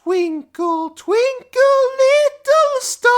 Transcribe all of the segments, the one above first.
Twinkle, twinkle, little star,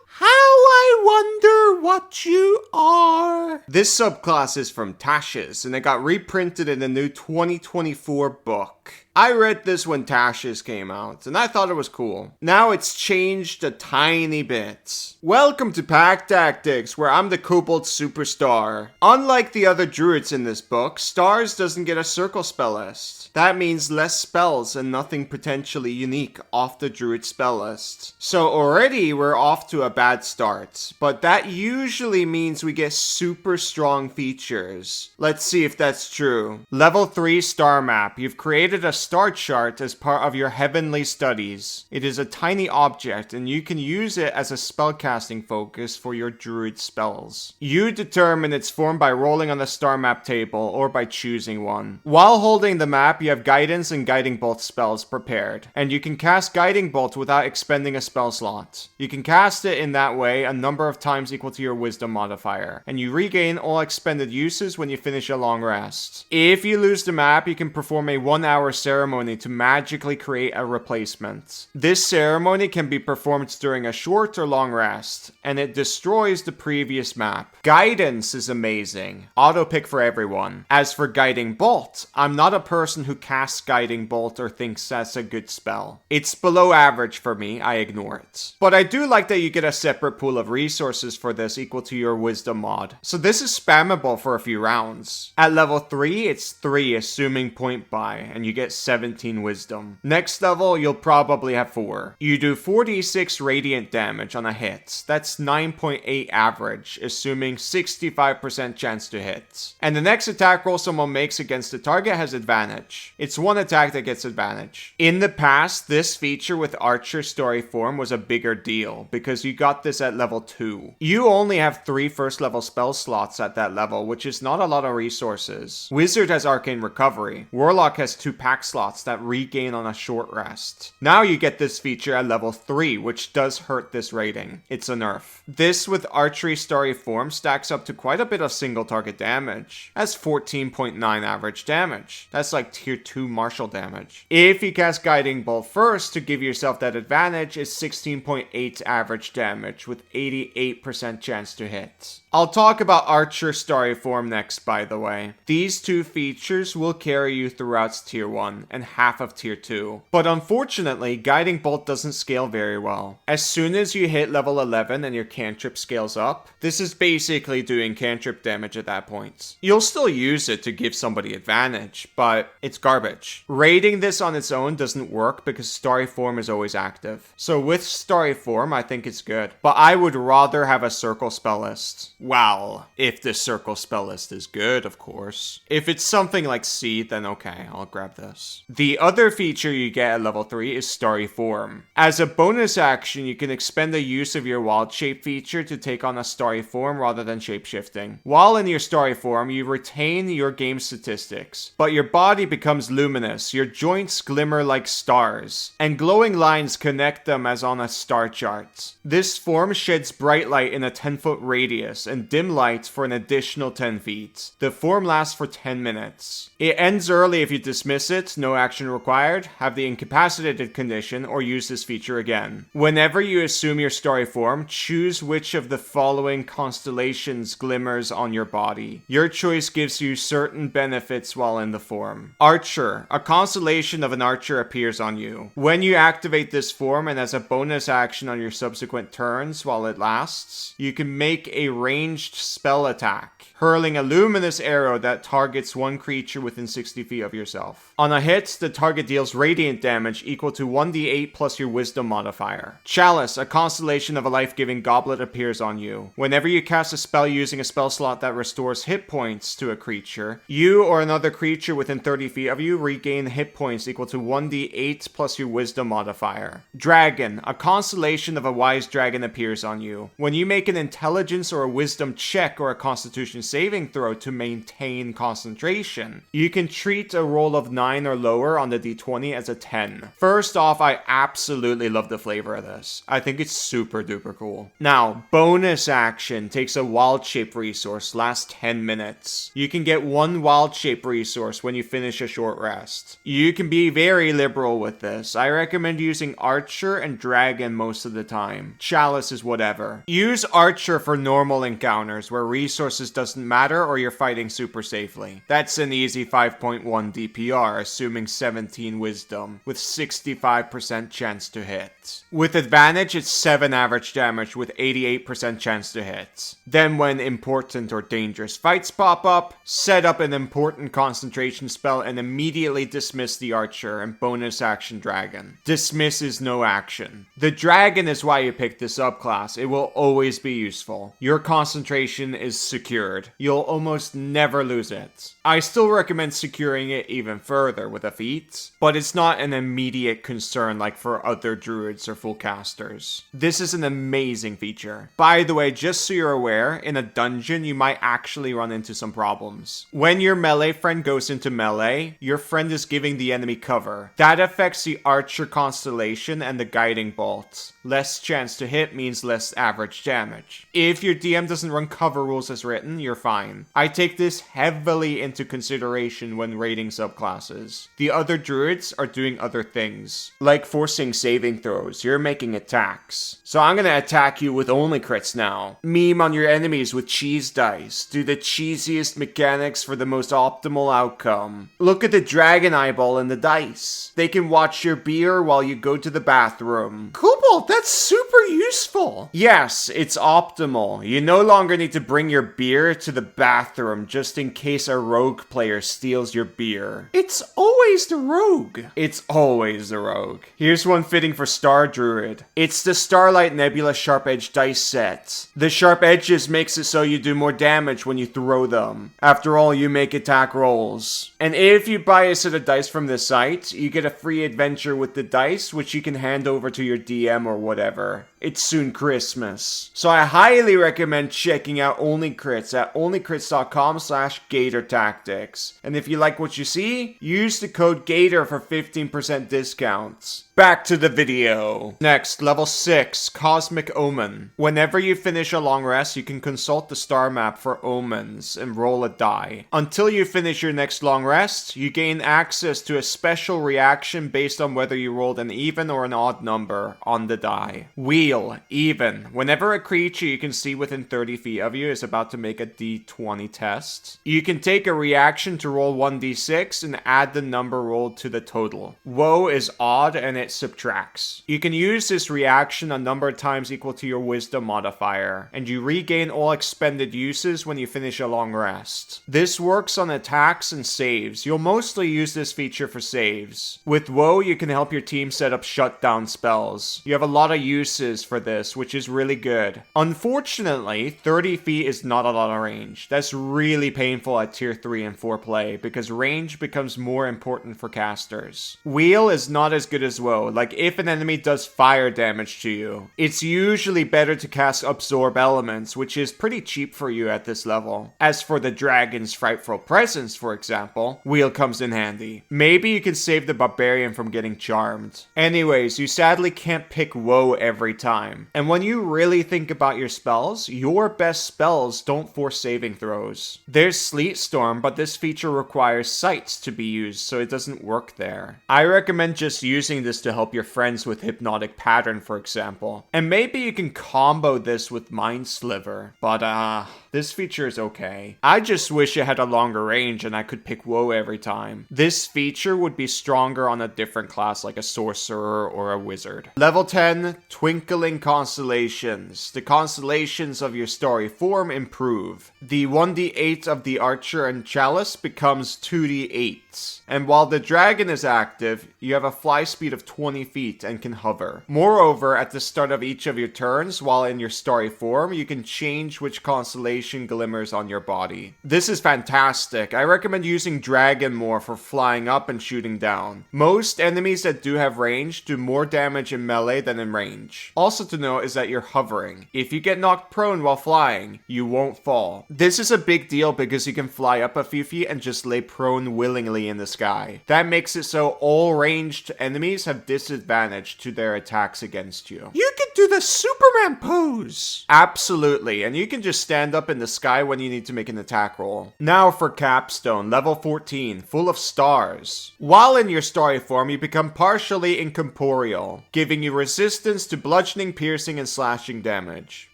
how I wonder what you are. This subclass is from Tashes, and it got reprinted in the new 2024 book. I read this when Tashes came out, and I thought it was cool. Now it's changed a tiny bit. Welcome to Pack Tactics, where I'm the Kobold Superstar. Unlike the other druids in this book, Stars doesn't get a circle spell list. That means less spells and nothing potentially unique off the druid spell list. So already we're off to a bad start, but that usually means we get super strong features. Let's see if that's true. Level 3 star map. You've created a star chart as part of your heavenly studies. It is a tiny object and you can use it as a spellcasting focus for your druid spells. You determine its form by rolling on the star map table or by choosing one. While holding the map, you have guidance and guiding bolt spells prepared, and you can cast guiding bolt without expending a spell slot. You can cast it in that way a number of times equal to your wisdom modifier, and you regain all expended uses when you finish a long rest. If you lose the map, you can perform a 1-hour ceremony to magically create a replacement. This ceremony can be performed during a short or long rest, and it destroys the previous map. Guidance is amazing. Auto pick for everyone. As for guiding bolt, I'm not a person who casts guiding bolt or thinks that's a good spell. It's below average for me, I ignore it. But I do like that you get a separate pool of resources for this equal to your wisdom mod. So this is spammable for a few rounds. At level 3, it's 3 assuming point buy, and you get 17 wisdom. Next level, you'll probably have 4. You do 4d6 radiant damage on a hit. That's 9.8 average, assuming 65% chance to hit. And the next attack roll someone makes against the target has advantage. It's one attack that gets advantage. In the past, this feature with Archer Story Form was a bigger deal because you got this at level 2. You only have 3 first level spell slots at that level, which is not a lot of resources. Wizard has Arcane Recovery. Warlock has 2 pack slots that regain on a short rest. Now you get this feature at level 3, which does hurt this rating. It's a nerf. This with Archery Story Form stacks up to quite a bit of single target damage. That's 14.9 average damage. That's like tier 2 martial damage. If you cast Guiding Bolt first to give yourself that advantage, it's 16.8 average damage with 88% chance to hit. I'll talk about Archer Story Form next, by the way. These two features will carry you throughout tier 1 and half of tier 2. But unfortunately, Guiding Bolt doesn't scale very well. As soon as you hit level 11 and your cantrip scales up, this is basically doing cantrip damage at that point. You'll still use it to give somebody advantage, but it's garbage. Raiding this on its own doesn't work because Story Form is always active. So with Story Form, I think it's good. But I would rather have a circle spell list. Well, if the circle spell list is good, of course. If it's something like Seed, then okay, I'll grab this. The other feature you get at level 3 is Story Form. As a bonus action, you can expend the use of your Wild Shape feature to take on a Story Form rather than shapeshifting. While in your Story Form, you retain your game statistics, but your body becomes luminous, your joints glimmer like stars, and glowing lines connect them as on a star chart. This form sheds bright light in a 10-foot radius, and dim light for an additional 10 feet. The form lasts for 10 minutes. It ends early if you dismiss it, no action required, have the incapacitated condition, or use this feature again. Whenever you assume your Story Form, choose which of the following constellations glimmers on your body. Your choice gives you certain benefits while in the form. Archer. A constellation of an archer appears on you. When you activate this form and as a bonus action on your subsequent turns while it lasts, you can make a ranged spell attack, hurling a luminous arrow that targets one creature within 60 feet of yourself. On a hit, the target deals radiant damage equal to 1d8 plus your wisdom modifier. Chalice, a constellation of a life-giving goblet appears on you. Whenever you cast a spell using a spell slot that restores hit points to a creature, you or another creature within 30 feet of you regain hit points equal to 1d8 plus your wisdom modifier. Dragon, a constellation of a wise dragon appears on you. When you make an intelligence or a wisdom check or a constitution saving throw to maintain concentration, you can treat a roll of 9 or or lower on the d20 as a 10. First off, I absolutely love the flavor of this. I think it's super duper cool. Now, bonus action takes a wild shape resource, lasts 10 minutes. You can get one wild shape resource when you finish a short rest. You can be very liberal with this. I recommend using Archer and Dragon most of the time. Chalice is whatever. Use Archer for normal encounters where resources doesn't matter or you're fighting super safely. That's an easy 5.1 DPR, assuming 17 wisdom, with 65% chance to hit. With advantage, it's 7 average damage with 88% chance to hit. Then when important or dangerous fights pop up, set up an important concentration spell and immediately dismiss the Archer and bonus action Dragon. Dismiss is no action. The Dragon is why you picked this subclass. It will always be useful. Your concentration is secured. You'll almost never lose it. I still recommend securing it even further with a feat, but it's not an immediate concern like for other druids or full casters. This is an amazing feature. By the way, just so you're aware, in a dungeon you might actually run into some problems. When your melee friend goes into melee, your friend is giving the enemy cover. That affects the Archer constellation and the guiding bolt. Less chance to hit means less average damage. If your DM doesn't run cover rules as written, you're fine. I take this heavily into consideration when rating subclasses. The other druids are doing other things, like forcing saving throws. You're making attacks. So I'm gonna attack you with only crits now. Meme on your enemies with cheese dice. Do the cheesiest mechanics for the most optimal outcome. Look at the dragon eyeball in the dice. They can watch your beer while you go to the bathroom. Cobalt, that's super useful. Yes, it's optimal. You no longer need to bring your beer to the bathroom just in case a rogue player steals your beer. It's always the rogue. It's always the rogue. Here's one fitting for Star Druid. It's the Starlight Nebula Sharp Edge dice set. The sharp edges makes it so you do more damage when you throw them. After all, you make attack rolls. And if you buy a set of dice from the site, you get a free adventure with the dice, which you can hand over to your DM or whatever. It's soon Christmas. So I highly recommend checking out Only Crits at onlycrits.com/GatorTactics. And if you like what you see, use the code GATOR for 15% discounts. Back to the video. Next, level 6, Cosmic Omen. Whenever you finish a long rest, you can consult the star map for omens and roll a die. Until you finish your next long rest, you gain access to a special reaction based on whether you rolled an even or an odd number on the die. Wheel, even. Whenever a creature you can see within 30 feet of you is about to make a d20 test, you can take a reaction to roll 1d6 and add the number rolled to the total. Woe is odd and it subtracts. You can use this reaction a number of times equal to your wisdom modifier, and you regain all expended uses when you finish a long rest. This works on attacks and saves. You'll mostly use this feature for saves. With Woe, you can help your team set up shutdown spells. You have a lot of uses for this, which is really good. Unfortunately, 30 feet is not a lot of range. That's really painful at tier 3 and 4 play, because range becomes more important for casters. Wheel is not as good as Woe. Like if an enemy does fire damage to you, it's usually better to cast Absorb Elements, which is pretty cheap for you at this level. As for the Dragon's Frightful Presence, for example, Wheel comes in handy. Maybe you can save the Barbarian from getting charmed. Anyways, you sadly can't pick Woe every time. And when you really think about your spells, your best spells don't force saving throws. There's Sleet Storm, but this feature requires sights to be used, so it doesn't work there. I recommend just using this to help your friends with Hypnotic Pattern, for example. And maybe you can combo this with Mind Sliver, but this feature is okay. I just wish it had a longer range and I could pick Woe every time. This feature would be stronger on a different class like a Sorcerer or a Wizard. Level 10, Twinkling Constellations. The constellations of your story form improve. The 1d8 of the Archer and Chalice becomes 2d8. And while the Dragon is active, you have a fly speed of 20 feet and can hover. Moreover, at the start of each of your turns, while in your starry form, you can change which constellation constellation glimmers on your body. This is fantastic. I recommend using Dragon more for flying up and shooting down. Most enemies that do have range do more damage in melee than in range. Also to note is that you're hovering. If you get knocked prone while flying, you won't fall. This is a big deal because you can fly up a few feet and just lay prone willingly in the sky. That makes it so all ranged enemies have disadvantage to their attacks against you. You can do the Superman pose! Absolutely, and you can just stand up in the sky when you need to make an attack roll. Now for Capstone, level 14, full of stars. While in your starry form, you become partially incorporeal, giving you resistance to bludgeoning, piercing, and slashing damage.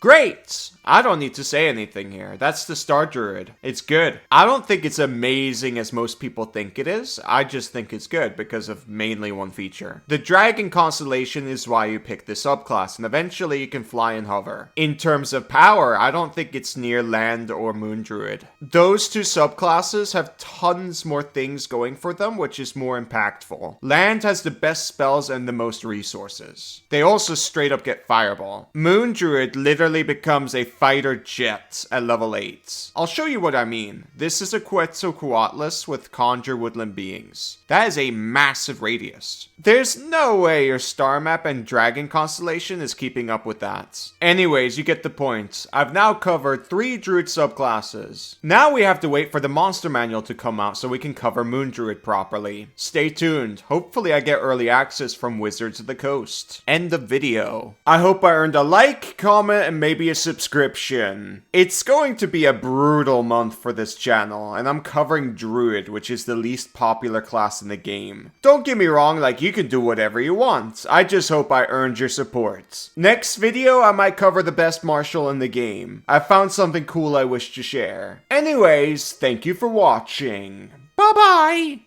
Great! I don't need to say anything here. That's the Star Druid. It's good. I don't think it's amazing as most people think it is. I just think it's good because of mainly one feature. The Dragon constellation is why you pick this subclass, and eventually you can fly and hover. In terms of power, I don't think it's near Land or Moon Druid. Those two subclasses have tons more things going for them, which is more impactful. Land has the best spells and the most resources. They also straight up get Fireball. Moon Druid literally becomes a fighter jet at level 8. I'll show you what I mean. This is a Quetzalcoatlus with Conjure Woodland Beings. That is a massive radius. There's no way your star map and Dragon constellation is keeping up with that. Anyways, you get the point. I've now covered 3 Druid subclasses. Now we have to wait for the monster manual to come out so we can cover Moon Druid properly. Stay tuned. Hopefully I get early access from Wizards of the Coast. End of video. I hope I earned a like, comment, and maybe a subscription. It's going to be a brutal month for this channel, and I'm covering Druid, which is the least popular class in the game. Don't get me wrong, like, you can do whatever you want. I just hope I earned your support. Next video, I might cover the best martial in the game. I found something cool I wish to share. Anyways, thank you for watching. Bye-bye!